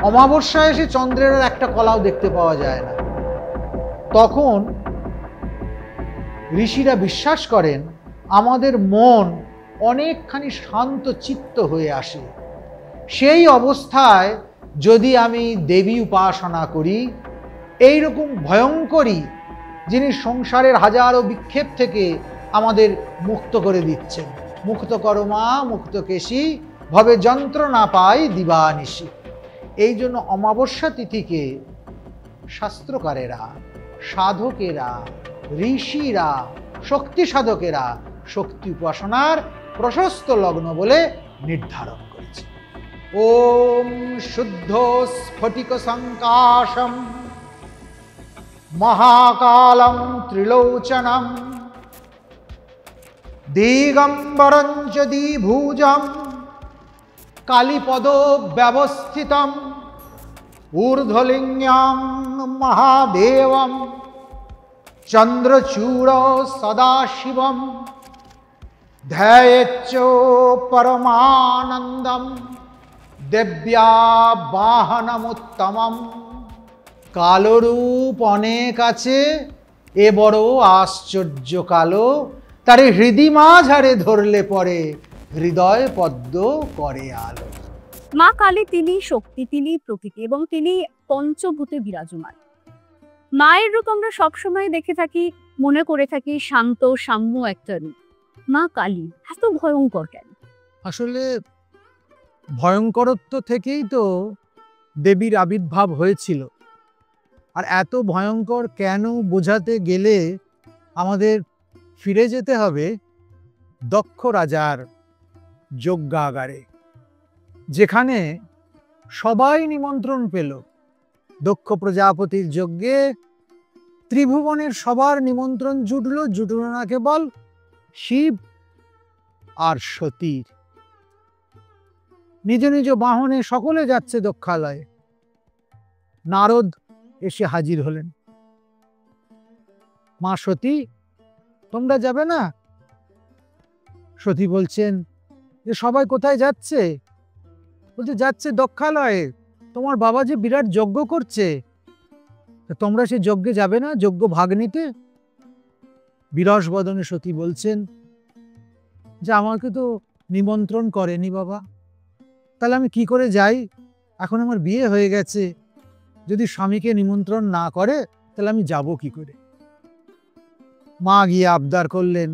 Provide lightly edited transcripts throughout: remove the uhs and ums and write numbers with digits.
অমাবস্যায় এসে চন্দ্রের আর একটা কলাও দেখতে পাওয়া যায় না। তখন ঋষিরা বিশ্বাস করেন আমাদের মন অনেকখানি শান্ত চিত্ত হয়ে আসে। সেই অবস্থায় যদি আমি দেবী উপাসনা করি, এইরকম ভয়ঙ্করী যিনি সংসারের হাজারো বিক্ষেপ থেকে আমাদের মুক্ত করে দিচ্ছেন, মুক্ত করো মা মুক্ত কেশী, ভবে যন্ত্রণা পাই দিবানিশি। এই জন্য অমাবস্যা তিথিকে শাস্ত্রকারেরা, সাধকেরা, ঋষিরা, শক্তি সাধকেরা শক্তি উপাসনার প্রশস্ত লগ্ন বলে নির্ধারণ করেছে। ওম শুদ্ধ স্ফটিক সংকাশম মহাকালম ত্রিলোচনম দিগম্বরং চ দ্বিভুজম কালীপদ ব্যবস্থিতম ঊর্ধ্বলিঙ্গম মহাদেবম চন্দ্রচূড় সদাশিবম ধ্যায়েচ্চ পরমানন্দম দেব্যা বাহনমুত্তমম। কালরূপ অনেক আছে, এ বড় আশ্চর্য কালো, তারে হৃদি মাঝারে ধরলে পরে হৃদয় পদ্ম করে আলো। মা কালী তিনি শক্তি, তিনি প্রকৃতি এবং তিনি পঞ্চভূতে বিরাজমান। মায়ের রূপ আমরা সবসময় দেখে থাকি, মনে করে থাকি শান্ত সাম্য একটা রূপ। মা কালী এত ভয়ঙ্কর কেন? আসলে ভয়ঙ্করত্ব থেকেই তো দেবীর আবির্ভাব হয়েছিল। আর এত ভয়ঙ্কর কেন বোঝাতে গেলে আমাদের ফিরে যেতে হবে দক্ষ রাজার যজ্ঞাগারে, যেখানে সবাই নিমন্ত্রণ পেল। দক্ষ প্রজাপতির যজ্ঞে ত্রিভুবনের সবার নিমন্ত্রণ জুটল না কেবল শিব আর সতীর। নিজ নিজ বাহনে সকলে যাচ্ছে দক্ষালয়ে। নারদ এসে হাজির হলেন। মা সতী, তোমরা যাবে না? সতী বলছেন যে সবাই কোথায় যাচ্ছে? বলছে যাচ্ছে দক্ষালয়ে, তোমার বাবা যে বিরাট যজ্ঞ করছে, তোমরা সে যজ্ঞে যাবে না যজ্ঞ ভাগ নিতে? বিরস বদনে সতী বলছেন যে আমাকে তো নিমন্ত্রণ করেনি বাবা, তাহলে আমি কি করে যাই? এখন আমার বিয়ে হয়ে গেছে, যদি স্বামীকে নিমন্ত্রণ না করে তাহলে আমি যাব কি করে? মা গিয়ে আবদার করলেন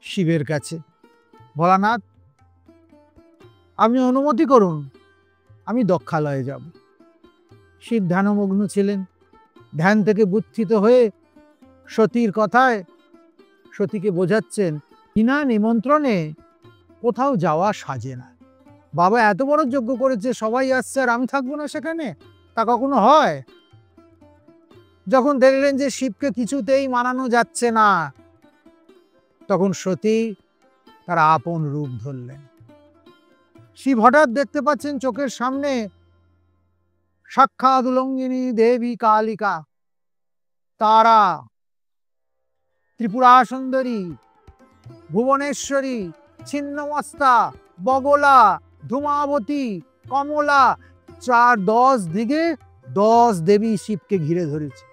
শিবের কাছে, ভোলানাথ আপনি অনুমতি করুন, আমি দক্ষালয়ে যাব। শিব ধ্যানমগ্ন ছিলেন। ধ্যান থেকে বুদ্ধিত হয়ে সতীর কথায় সতীকে বোঝাচ্ছেন বিনা নিমন্ত্রণে কোথাও যাওয়া সাজে না। বাবা এত বড় যজ্ঞ করেছে, সবাই আসছে আর আমি থাকবো না সেখানে? তা কখনো হয়? যখন দেখলেন যে শিবকে কিছুতেই মানানো যাচ্ছে না, তখন সতী তার আপন রূপ ধরলেন। শিব হঠাৎ দেখতে পাচ্ছেন চোখের সামনে সাক্ষাৎ উলঙ্গিনী দেবী কালিকা, তারা, ত্রিপুরা সুন্দরী, ভুবনেশ্বরী, ছিন্নমস্তা, বগলা, ধূমাবতী, কমলা, 10 দিকে 10 দেবী শিবকে ঘিরে ধরেছে।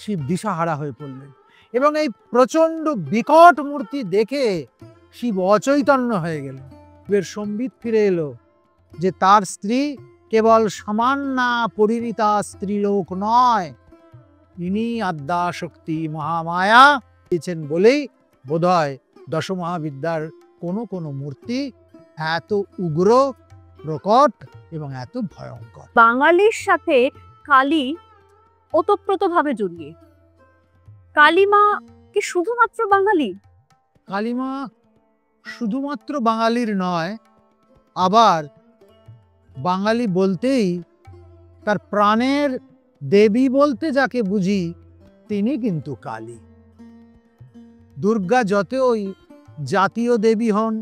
শিব দিশাহারা হয়ে পড়লেন এবং এই প্রচন্ড বিকট মূর্তি দেখে শিব অচৈতন্য হয়ে গেলেন। শিবের সম্বিত ফিরে এলো যে তার স্ত্রী কেবল সামান্যা পরিণীতা স্ত্রীলোক নয়, ইনি আদ্যা শক্তি মহামায়া দিয়েছেন বলেই বোধহয় দশমহাবিদ্যার কোনো মূর্তি এত উগ্র, প্রকট এবং এত ভয়ঙ্কর। বাঙালির সাথে কালী ওতপ্রোতভাবে জড়িয়ে। কালীমা কি শুধুমাত্র বাঙালি? কালীমা শুধুমাত্র বাঙালির নয়, আবার বাঙালি বলতেই তার প্রাণের দেবী বলতে যাকে বুঝি তিনি কিন্তু কালী। দুর্গা যতই জাতীয় দেবী হন,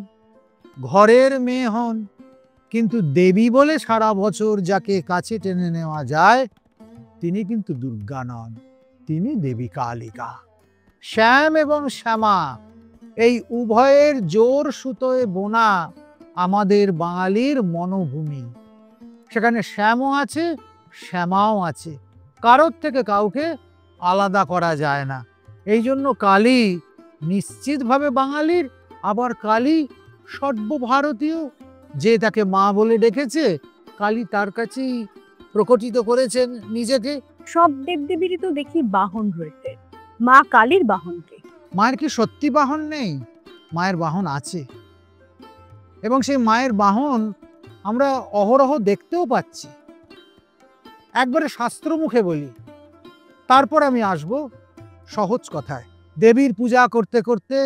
ঘরের মেয়ে হন, কিন্তু দেবী বলে সারা বছর যাকে কাছে টেনে নেওয়া যায় তিনি কিন্তু দুর্গা নন, তিনি দেবী কালিকা। শ্যাম এবং শ্যামা এই উভয়ের জোর সুতোয় বোনা আমাদের বাঙালির মনোভূমি। সেখানে শ্যামও আছে, শ্যামাও আছে, কারোর থেকে কাউকে আলাদা করা যায় না। এই জন্য কালী নিশ্চিতভাবে বাঙালির, আবার কালী সর্বভারতীয়। যে তাকে মা বলে ডেকেছে, কালী তার কাছেই প্রকটিত করেছেন নিজেকে। সব দেবদেবীরই তো দেখি বাহন রয়েছে, মা কালীর বাহনকে। মায়ের কি সত্যি বাহন নেই? মায়ের বাহন আছে, এবং সেই মায়ের বাহন আমরা অহরহ দেখতেও পাচ্ছি। একবারে শাস্ত্র মুখে বলি, তারপর আমি আসব সহজ কথায়। দেবীর পূজা করতে করতে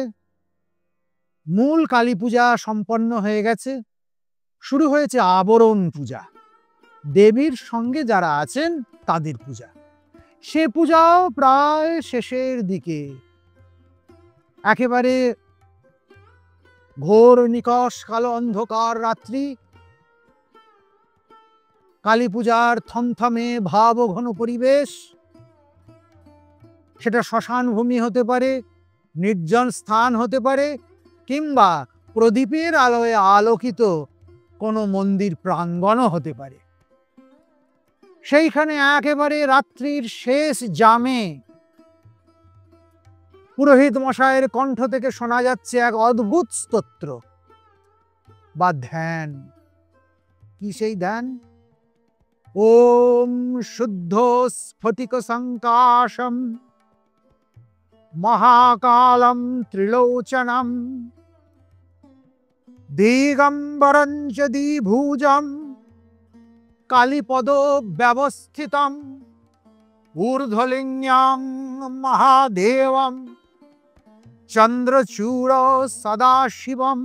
মূল কালী পূজা সম্পন্ন হয়ে গেছে, শুরু হয়েছে আবরণ পূজা। দেবীর সঙ্গে যারা আছেন তাদের পূজা। সে পূজাও প্রায় শেষের দিকে। একেবারে ঘোর নিকষ কালো অন্ধকার রাত্রি, কালী পূজার থমথমে ভাবঘন পরিবেশ। সেটা শ্মশান ভূমি হতে পারে, নির্জন স্থান হতে পারে, কিংবা প্রদীপের আলোয় আলোকিত কোনো মন্দির প্রাঙ্গণও হতে পারে। সেইখানে একেবারে রাত্রির শেষ জামে পুরোহিত মশাইয়ের কণ্ঠ থেকে শোনা যাচ্ছে এক অদ্ভুত স্তোত্র বা ধ্যান। কি সেই ধ্যান? ওম শুদ্ধ স্ফটিক সংকাশম মহাকালম ত্রিলোচনম দিগম্বরং চ দ্বিভুজম কালীপদ ব্যবস্থিতম ঊর্ধ্বলিঙ্গং মহাদেবম চন্দ্রচূড় সদাশিবম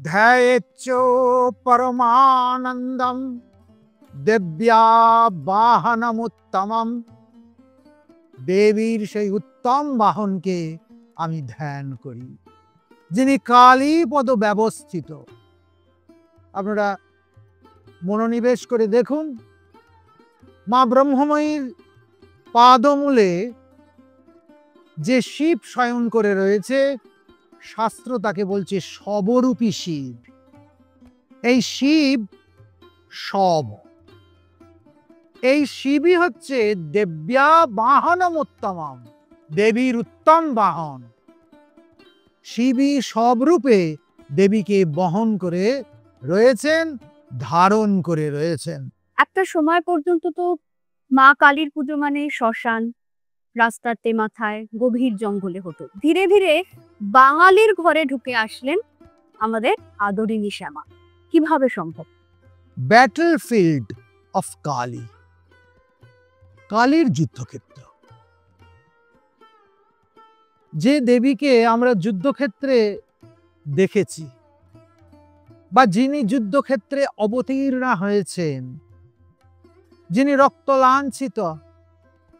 ধ্যায়েচ্চ পরমানন্দম দেব্যা বাহনমুত্তমম। দেবীর সেই উত্তম বাহনকে আমি ধ্যান করি, যিনি কালীপদ ব্যবস্থিত। আপনারা মনোনিবেশ করে দেখুন, মা ব্রহ্মময়ীর পাদমূলে যে শিব শয়ন করে রয়েছে, শাস্ত্র তাকে বলছে শবরূপী শিব। এই শিব শব, এই শিবই হচ্ছে দেব্যা বাহনমুত্তমম, দেবীর উত্তম বাহন। শিবই সব রূপে দেবীকে বহন করে রয়েছেন, ধারণ করে রয়েছেন। একটা সময় পর্যন্ত তো মা কালীর পুজো মানে শ্মশান, রাস্তার তেমাথায়, গভীর জঙ্গলে হতো। ধীরে ধীরে বাঙালির ঘরে ঢুকে আসলেন আমাদের আদরিণী শ্যামা। কিভাবে সম্ভব? ব্যাটলফিল্ড অফ কালী, কালীর যুদ্ধক্ষেত্র। যে দেবীকে আমরা যুদ্ধক্ষেত্রে দেখেছি, বা যিনি যুদ্ধক্ষেত্রে অবতীর্ণা হয়েছেন, যিনি রক্ত লাঞ্ছিত,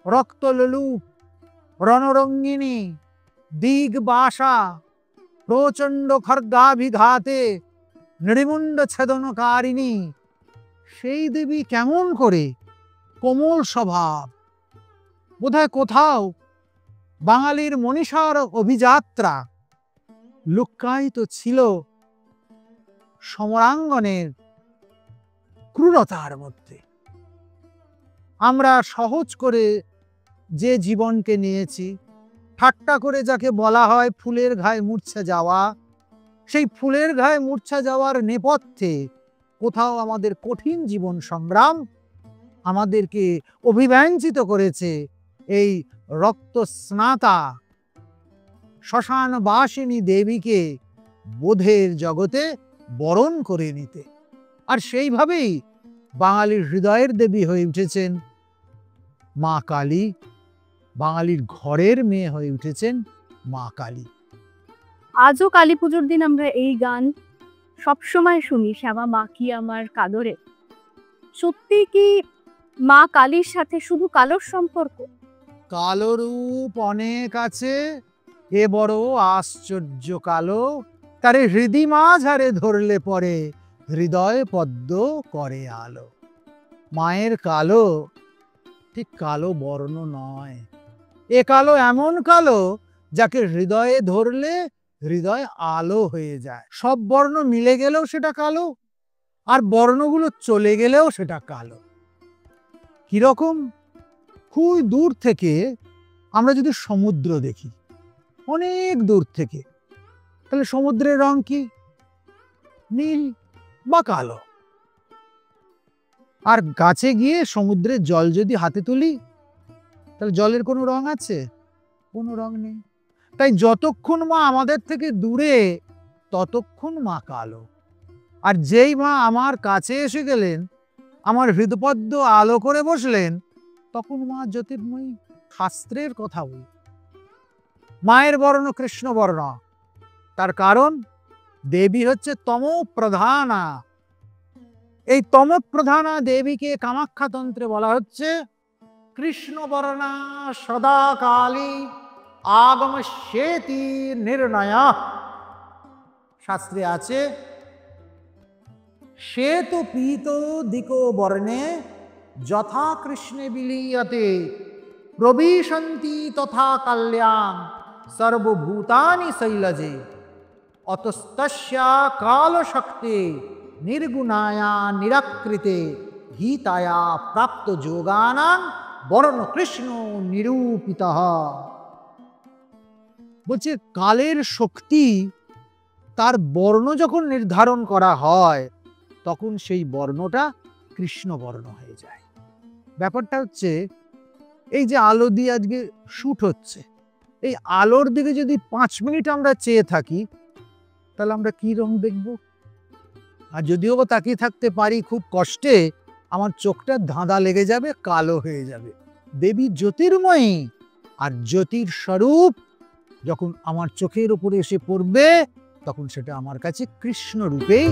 রক্তলোলুপ, রণরঙ্গিনী, দিগবাসা, প্রচণ্ড খর্গাভিঘাতে নৃমুণ্ড ছেদনকারিণী, সেই দেবী কেমন করে কোমল স্বভাব। বোধহয় কোথাও বাঙালির মনীষার অভিযাত্রা লুক্কায়িত ছিল সমরাঙ্গনের ক্রূরতার মধ্যে। আমরা সহজ করে যে জীবনকে নিয়েছি, ঠাট্টা করে যাকে বলা হয় ফুলের ঘায়ে মূর্ছা যাওয়া, সেই ফুলের ঘায়ে মূর্ছা যাওয়ার নেপথ্যে কোথাও আমাদের কঠিন জীবন সংগ্রাম আমাদেরকে অভিব্যঞ্জিত করেছে এই রক্তস্নাতা শ্মশানবাসিনী দেবীকে বোধের জগতে বরণ করে নিতে। আর সেইভাবেই বাঙালির হৃদয়ের দেবী হয়ে উঠেছেন মা কালী, বাঙালির ঘরের মেয়ে হয়ে উঠেছেন মা কালী। আজও কালী পুজোর দিন আমরা এই গান সবসময় শুনি, শ্যামা মা কি আমার কাদরে। সত্যি কি মা কালীর সাথে শুধু কালোর সম্পর্ক? কালো রূপ অনেক আছে, এ বড় আশ্চর্য কালো, তারে হৃদি মাঝারে ধরলে পরে হৃদয় পদ্ম করে আলো। মায়ের কালো ঠিক কালো বর্ণ নয়, এ কালো এমন কালো যাকে হৃদয়ে ধরলে হৃদয় আলো হয়ে যায়। সব বর্ণ মিলে গেলেও সেটা কালো, আর বর্ণগুলো চলে গেলেও সেটা কালো। কিরকম? খুব দূর থেকে আমরা যদি সমুদ্র দেখি, অনেক দূর থেকে, তাহলে সমুদ্রের রং কি? নীল বা কালো। আর গাছে গিয়ে সমুদ্রের জল যদি হাতে তুলি, তাহলে জলের কোনো রং আছে? কোনো রং নেই। তাই যতক্ষণ মা আমাদের থেকে দূরে, ততক্ষণ মা কালো। আর যেই মা আমার কাছে এসে গেলেন, আমার হৃদপদ্ম আলো করে বসলেন, তখন মা জ্যোতির্ময়ী। শাস্ত্রের কথা বলি, মায়ের বর্ণ কৃষ্ণ বর্ণ। তার কারণ দেবী হচ্ছে তম প্রধানা। এই তম প্রধানা দেবীকে কামাখ্যা তন্ত্রে বলা হচ্ছে কৃষ্ণ বর্ণা সদা কালী আগমস্যেতি নির্ণয়া। শাস্ত্রে আছে শ্বেত পীত দিকো বর্ণে যথা কৃষ্ণে বিলীয়তে প্রবিশন্তি তথা কল্যাণ সর্বভূতানি শৈলজে অতস্তস্যা কালশক্তে নির্গুণায়া নিরাকৃতে গীতায়া প্রাপ্ত যোগানাং বর্ণ কৃষ্ণ নিরূপিতঃ। বলছে কালের শক্তি, তার বর্ণ যখন নির্ধারণ করা হয়, তখন সেই বর্ণটা কৃষ্ণ বর্ণ হয়ে যায়। ব্যাপারটা হচ্ছে, এই যে আলো দিয়ে আজকে শুট হচ্ছে, এই আলোর দিকে যদি 5 মিনিট আমরা চেয়ে থাকি, তাহলে আমরা কি রং দেখব? আর যদিও বা তাকিয়ে থাকতে পারি খুব কষ্টে, আমার চোখটা ধাঁধা লেগে যাবে, কালো হয়ে যাবে। দেবী জ্যোতির্ময়ী, আর জ্যোতির স্বরূপ যখন আমার চোখের উপরে এসে পড়বে, তখন সেটা আমার কাছে কৃষ্ণ রূপেই